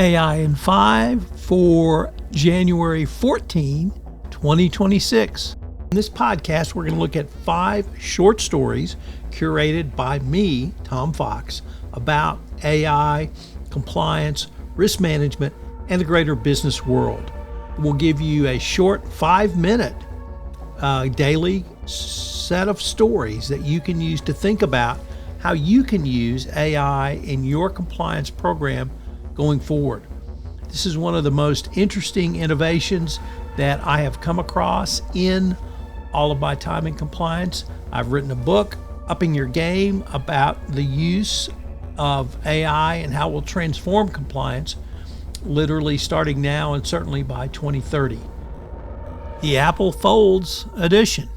AI in 5 for January 14, 2026. In this podcast, we're going to look at 5 short stories curated by me, Tom Fox, about AI, compliance, risk management, and the greater business world. We'll give you a short 5-minute daily set of stories that you can use to think about how you can use AI in your compliance program going forward. This is one of the most interesting innovations that I have come across in all of my time in compliance. I've written a book, Upping Your Game, about the use of AI and how it will transform compliance, literally starting now and certainly by 2030. The Apple Folds edition.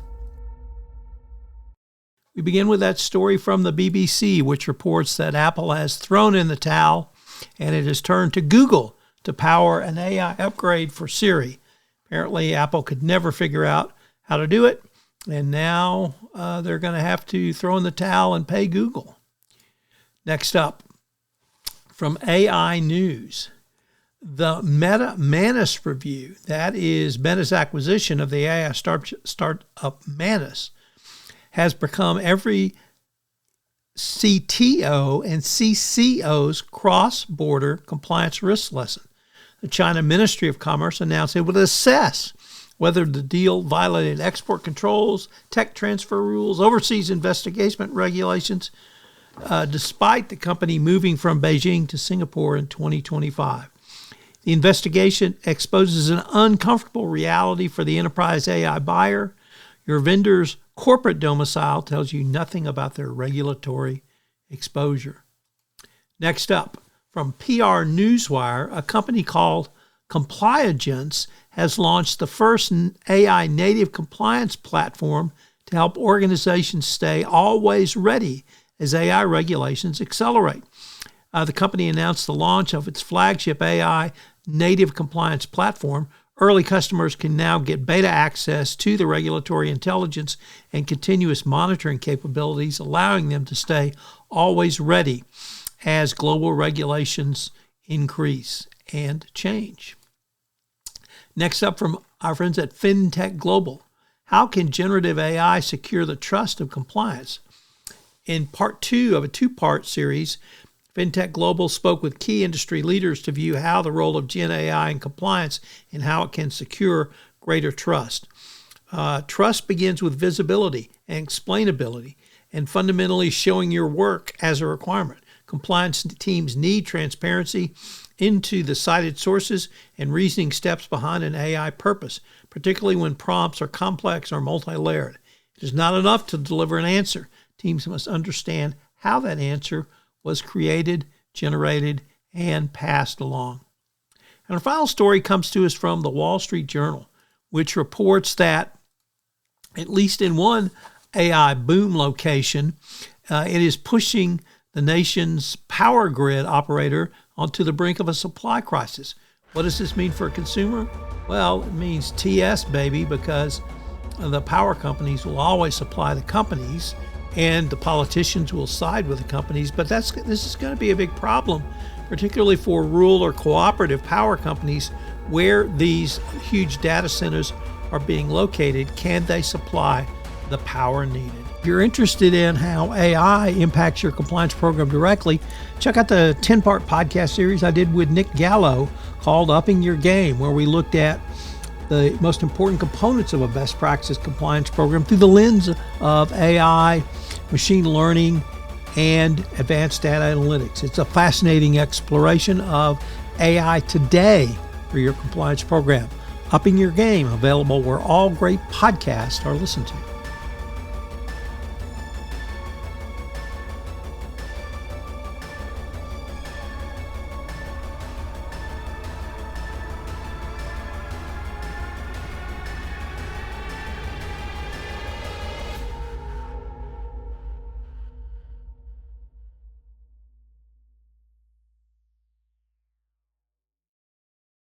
We begin with that story from the BBC, which reports that Apple has thrown in the towel and it has turned to Google to power an AI upgrade for Siri. Apparently, Apple could never figure out how to do it, and now they're going to have to throw in the towel and pay Google. Next up, from AI News. The Meta Manus review, that is Meta's acquisition of the AI startup Manus, has become every CTO and CCO's cross-border compliance risk lesson. The China Ministry of Commerce announced it would assess whether the deal violated export controls, tech transfer rules, overseas investigation regulations, despite the company moving from Beijing to Singapore in 2025. The investigation exposes an uncomfortable reality for the enterprise AI buyer. Your vendor's corporate domicile tells you nothing about their regulatory exposure. Next up, from PR Newswire, a company called Compliagence has launched the first AI native compliance platform to help organizations stay always ready as AI regulations accelerate. The company announced the launch of its flagship AI native compliance platform. Early customers can now get beta access to the regulatory intelligence and continuous monitoring capabilities, allowing them to stay always ready as global regulations increase and change. Next up, from our friends at FinTech Global, how can generative AI secure the trust of compliance? In part 2 of a 2-part series, FinTech Global spoke with key industry leaders to view how the role of Gen AI in compliance and how it can secure greater trust. Trust begins with visibility and explainability and fundamentally showing your work as a requirement. Compliance teams need transparency into the cited sources and reasoning steps behind an AI purpose, particularly when prompts are complex or multi-layered. It is not enough to deliver an answer. Teams must understand how that answer was created, generated, and passed along. And our final story comes to us from the Wall Street Journal, which reports that, at least in one AI boom location, it is pushing the nation's power grid operator onto the brink of a supply crisis. What does this mean for a consumer? Well, it means TS, baby, because the power companies will always supply the companies, and the politicians will side with the companies. But this is going to be a big problem, particularly for rural or cooperative power companies where these huge data centers are being located. Can they supply the power needed? If you're interested in how AI impacts your compliance program directly, check out the 10-part podcast series I did with Nick Gallo called Upping Your Game, where we looked at the most important components of a best practice compliance program through the lens of AI, machine learning, and advanced data analytics. It's a fascinating exploration of AI today for your compliance program. Upping Your Game, available where all great podcasts are listened to.